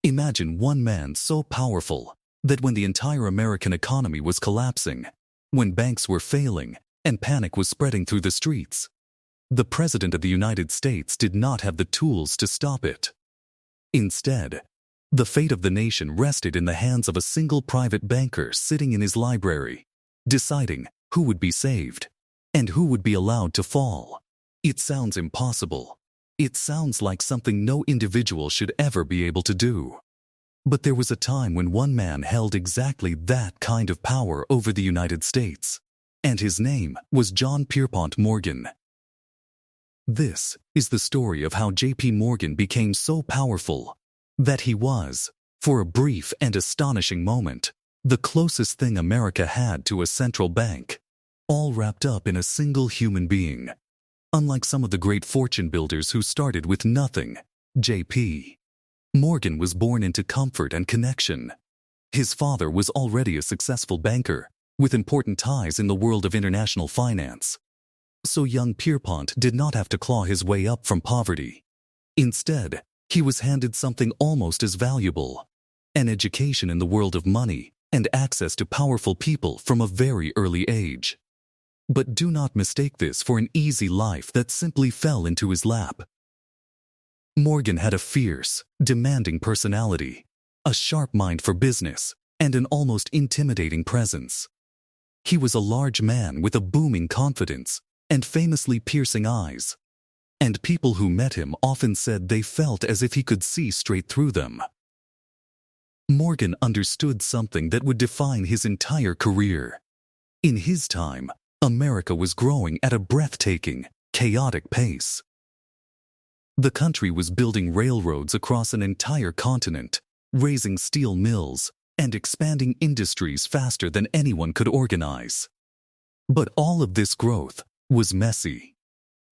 Imagine one man so powerful that when the entire American economy was collapsing, when banks were failing, and panic was spreading through the streets, the President of the United States did not have the tools to stop it. Instead, the fate of the nation rested in the hands of a single private banker sitting in his library, deciding who would be saved and who would be allowed to fall. It sounds impossible. It sounds like something no individual should ever be able to do. But there was a time when one man held exactly that kind of power over the United States, and his name was John Pierpont Morgan. This is the story of how J.P. Morgan became so powerful that he was, for a brief and astonishing moment, the closest thing America had to a central bank, all wrapped up in a single human being. Unlike some of the great fortune builders who started with nothing, J.P. Morgan was born into comfort and connection. His father was already a successful banker, with important ties in the world of international finance. So young Pierpont did not have to claw his way up from poverty. Instead, he was handed something almost as valuable: an education in the world of money and access to powerful people from a very early age. But do not mistake this for an easy life that simply fell into his lap. Morgan had a fierce, demanding personality, a sharp mind for business, and an almost intimidating presence. He was a large man with a booming confidence and famously piercing eyes, and people who met him often said they felt as if he could see straight through them. Morgan understood something that would define his entire career. In his time, America was growing at a breathtaking, chaotic pace. The country was building railroads across an entire continent, raising steel mills, and expanding industries faster than anyone could organize. But all of this growth was messy.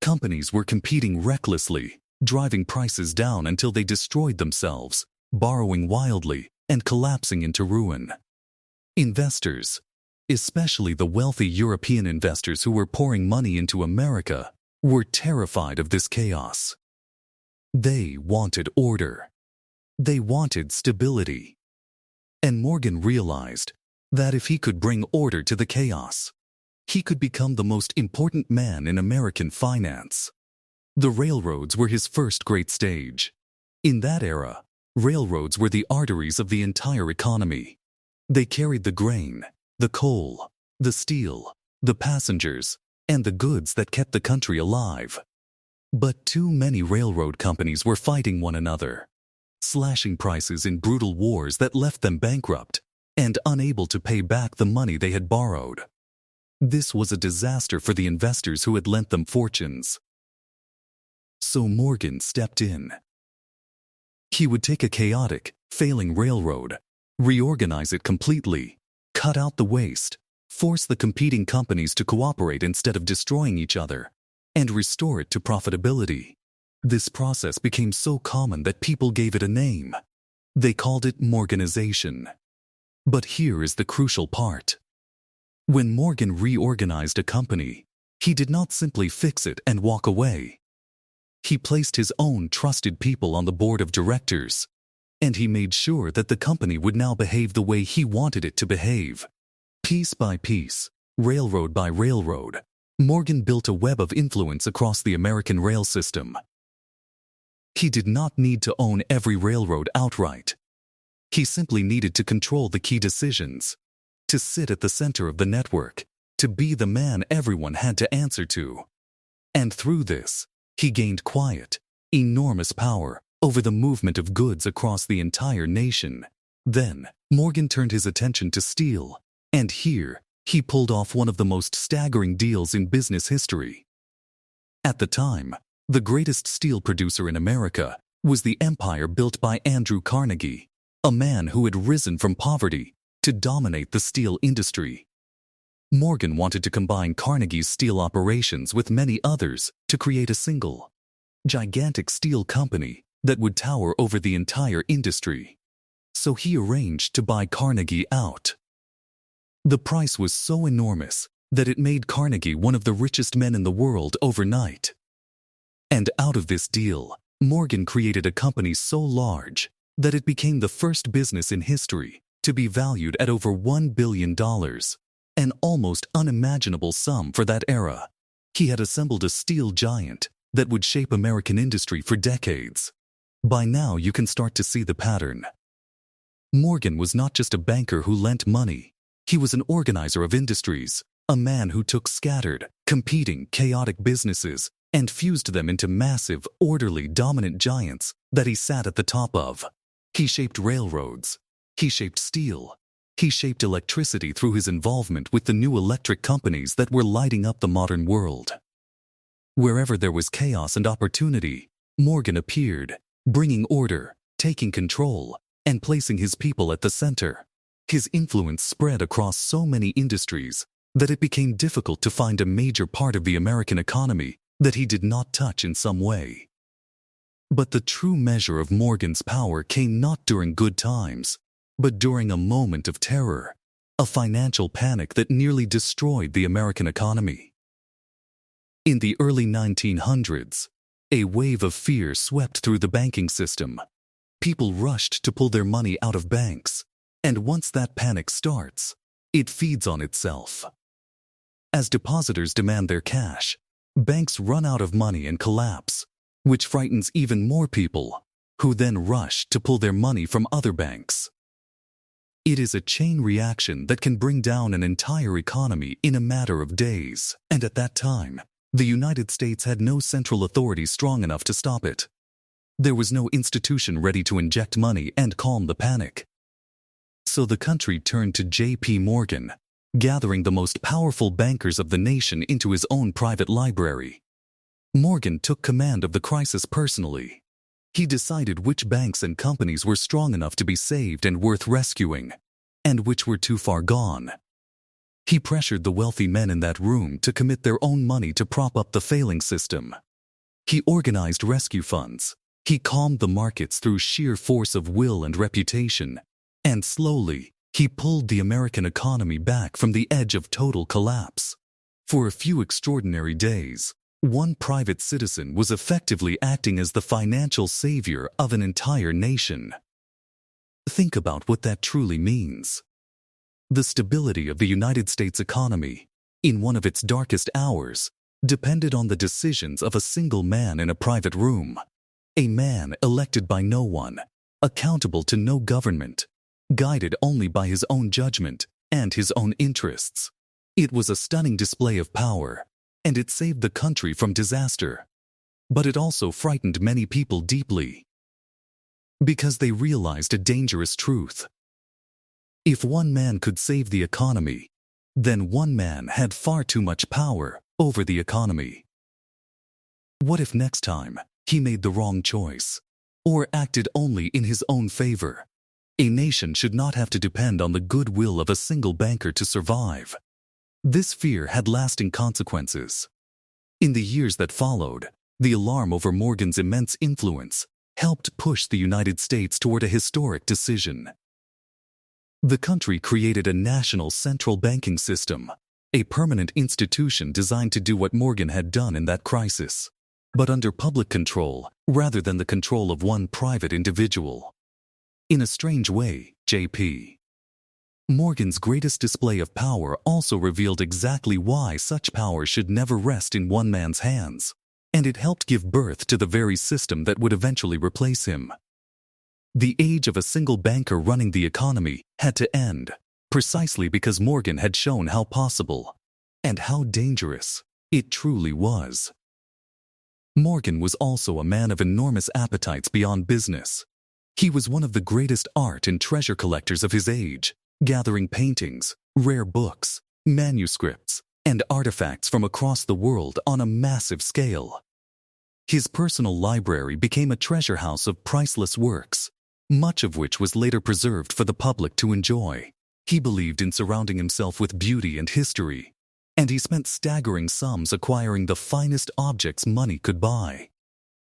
Companies were competing recklessly, driving prices down until they destroyed themselves, borrowing wildly, and collapsing into ruin. Investors, especially the wealthy European investors who were pouring money into America, were terrified of this chaos. They wanted order. They wanted stability. And Morgan realized that if he could bring order to the chaos, he could become the most important man in American finance. The railroads were his first great stage. In that era, railroads were the arteries of the entire economy. They carried the grain, the coal, the steel, the passengers, and the goods that kept the country alive. But too many railroad companies were fighting one another, slashing prices in brutal wars that left them bankrupt and unable to pay back the money they had borrowed. This was a disaster for the investors who had lent them fortunes. So Morgan stepped in. He would take a chaotic, failing railroad, reorganize it completely, cut out the waste, force the competing companies to cooperate instead of destroying each other, and restore it to profitability. This process became so common that people gave it a name. They called it Morganization. But here is the crucial part. When Morgan reorganized a company, he did not simply fix it and walk away. He placed his own trusted people on the board of directors, and he made sure that the company would now behave the way he wanted it to behave. Piece by piece, railroad by railroad, Morgan built a web of influence across the American rail system. He did not need to own every railroad outright. He simply needed to control the key decisions, to sit at the center of the network, to be the man everyone had to answer to. And through this, he gained quiet, enormous power over the movement of goods across the entire nation. Then, Morgan turned his attention to steel, and here, he pulled off one of the most staggering deals in business history. At the time, the greatest steel producer in America was the empire built by Andrew Carnegie, a man who had risen from poverty to dominate the steel industry. Morgan wanted to combine Carnegie's steel operations with many others to create a single, gigantic steel company that would tower over the entire industry. So he arranged to buy Carnegie out. The price was so enormous that it made Carnegie one of the richest men in the world overnight. And out of this deal, Morgan created a company so large that it became the first business in history to be valued at over $1 billion, an almost unimaginable sum for that era. He had assembled a steel giant that would shape American industry for decades. By now you can start to see the pattern. Morgan was not just a banker who lent money. He was an organizer of industries, a man who took scattered, competing, chaotic businesses and fused them into massive, orderly, dominant giants that he sat at the top of. He shaped railroads. He shaped steel. He shaped electricity through his involvement with the new electric companies that were lighting up the modern world. Wherever there was chaos and opportunity, Morgan appeared, bringing order, taking control, and placing his people at the center. His influence spread across so many industries that it became difficult to find a major part of the American economy that he did not touch in some way. But the true measure of Morgan's power came not during good times, but during a moment of terror, a financial panic that nearly destroyed the American economy. In the early 1900s, a wave of fear swept through the banking system. People rushed to pull their money out of banks, and once that panic starts, it feeds on itself. As depositors demand their cash, banks run out of money and collapse, which frightens even more people, who then rush to pull their money from other banks. It is a chain reaction that can bring down an entire economy in a matter of days, and at that time, the United States had no central authority strong enough to stop it. There was no institution ready to inject money and calm the panic. So the country turned to J.P. Morgan, gathering the most powerful bankers of the nation into his own private library. Morgan took command of the crisis personally. He decided which banks and companies were strong enough to be saved and worth rescuing, and which were too far gone. He pressured the wealthy men in that room to commit their own money to prop up the failing system. He organized rescue funds. He calmed the markets through sheer force of will and reputation, and slowly, he pulled the American economy back from the edge of total collapse. For a few extraordinary days, one private citizen was effectively acting as the financial savior of an entire nation. Think about what that truly means. The stability of the United States economy, in one of its darkest hours, depended on the decisions of a single man in a private room. A man elected by no one, accountable to no government, guided only by his own judgment and his own interests. It was a stunning display of power, and it saved the country from disaster. But it also frightened many people deeply, because they realized a dangerous truth. If one man could save the economy, then one man had far too much power over the economy. What if next time he made the wrong choice, or acted only in his own favor? A nation should not have to depend on the goodwill of a single banker to survive. This fear had lasting consequences. In the years that followed, the alarm over Morgan's immense influence helped push the United States toward a historic decision. The country created a national central banking system, a permanent institution designed to do what Morgan had done in that crisis, but under public control rather than the control of one private individual. In a strange way, J.P. Morgan's greatest display of power also revealed exactly why such power should never rest in one man's hands, and it helped give birth to the very system that would eventually replace him. The age of a single banker running the economy had to end, precisely because Morgan had shown how possible, and how dangerous, it truly was. Morgan was also a man of enormous appetites beyond business. He was one of the greatest art and treasure collectors of his age, gathering paintings, rare books, manuscripts, and artifacts from across the world on a massive scale. His personal library became a treasure house of priceless works, much of which was later preserved for the public to enjoy. He believed in surrounding himself with beauty and history, and he spent staggering sums acquiring the finest objects money could buy.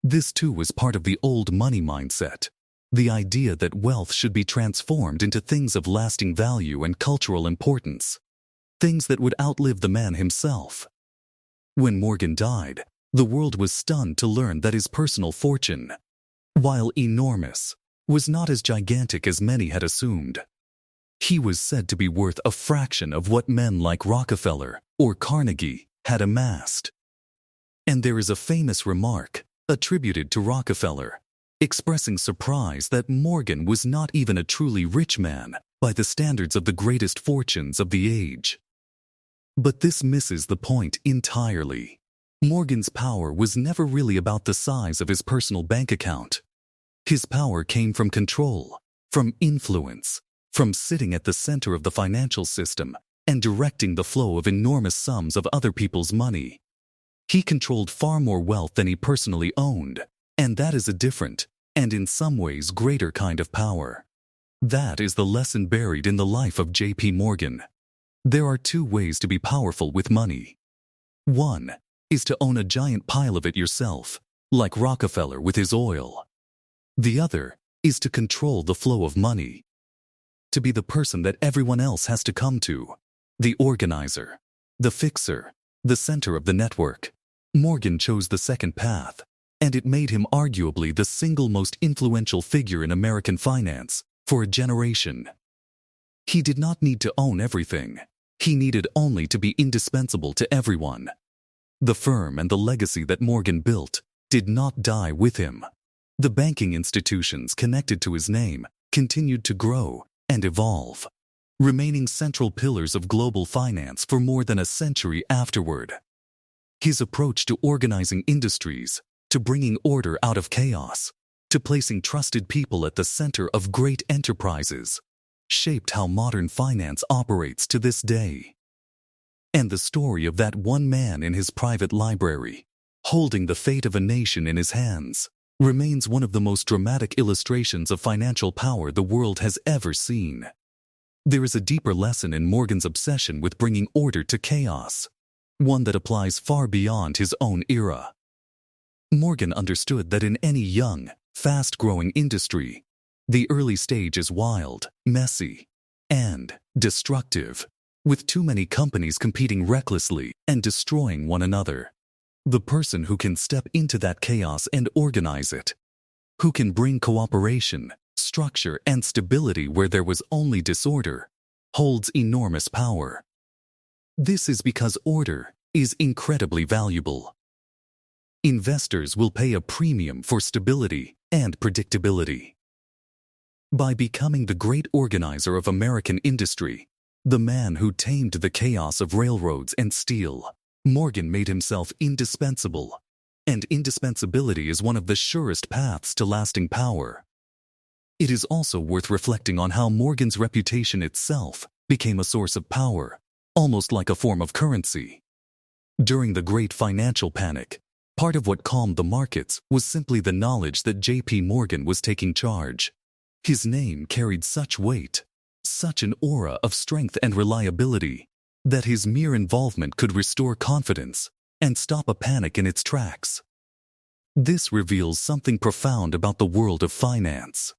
This too was part of the old money mindset, the idea that wealth should be transformed into things of lasting value and cultural importance, things that would outlive the man himself. When Morgan died, the world was stunned to learn that his personal fortune, while enormous, was not as gigantic as many had assumed. He was said to be worth a fraction of what men like Rockefeller or Carnegie had amassed. And there is a famous remark attributed to Rockefeller, expressing surprise that Morgan was not even a truly rich man by the standards of the greatest fortunes of the age. But this misses the point entirely. Morgan's power was never really about the size of his personal bank account. His power came from control, from influence, from sitting at the center of the financial system and directing the flow of enormous sums of other people's money. He controlled far more wealth than he personally owned, and that is a different, and in some ways greater kind of power. That is the lesson buried in the life of J.P. Morgan. There are two ways to be powerful with money. One is to own a giant pile of it yourself, like Rockefeller with his oil. The other is to control the flow of money. To be the person that everyone else has to come to, the organizer, the fixer, the center of the network. Morgan chose the second path, and it made him arguably the single most influential figure in American finance for a generation. He did not need to own everything. He needed only to be indispensable to everyone. The firm and the legacy that Morgan built did not die with him. The banking institutions connected to his name continued to grow and evolve, remaining central pillars of global finance for more than a century afterward. His approach to organizing industries, to bringing order out of chaos, to placing trusted people at the center of great enterprises, shaped how modern finance operates to this day. And the story of that one man in his private library, holding the fate of a nation in his hands, remains one of the most dramatic illustrations of financial power the world has ever seen. There is a deeper lesson in Morgan's obsession with bringing order to chaos, one that applies far beyond his own era. Morgan understood that in any young, fast-growing industry, the early stage is wild, messy, and destructive, with too many companies competing recklessly and destroying one another. The person who can step into that chaos and organize it, who can bring cooperation, structure, and stability where there was only disorder, holds enormous power. This is because order is incredibly valuable. Investors will pay a premium for stability and predictability. By becoming the great organizer of American industry, the man who tamed the chaos of railroads and steel, Morgan made himself indispensable, and indispensability is one of the surest paths to lasting power. It is also worth reflecting on how Morgan's reputation itself became a source of power, almost like a form of currency. During the Great Financial Panic, part of what calmed the markets was simply the knowledge that J.P. Morgan was taking charge. His name carried such weight, such an aura of strength and reliability, that his mere involvement could restore confidence and stop a panic in its tracks. This reveals something profound about the world of finance.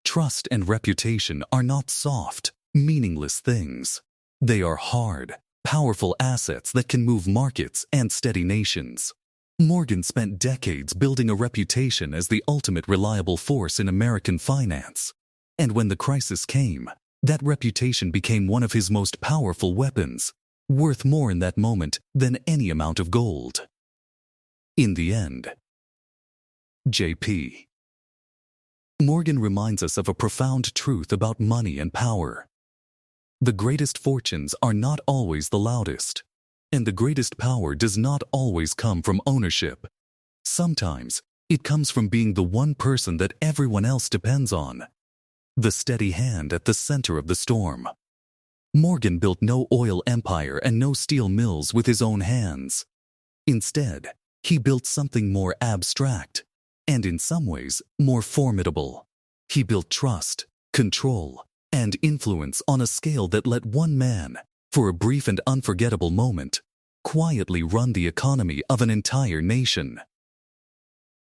Trust and reputation are not soft, meaningless things. They are hard, powerful assets that can move markets and steady nations. Morgan spent decades building a reputation as the ultimate reliable force in American finance. And when the crisis came, that reputation became one of his most powerful weapons, worth more in that moment than any amount of gold. In the end, J.P. Morgan reminds us of a profound truth about money and power. The greatest fortunes are not always the loudest, and the greatest power does not always come from ownership. Sometimes, it comes from being the one person that everyone else depends on. The steady hand at the center of the storm. Morgan built no oil empire and no steel mills with his own hands. Instead, he built something more abstract, and in some ways, more formidable. He built trust, control, and influence on a scale that let one man, for a brief and unforgettable moment, quietly run the economy of an entire nation.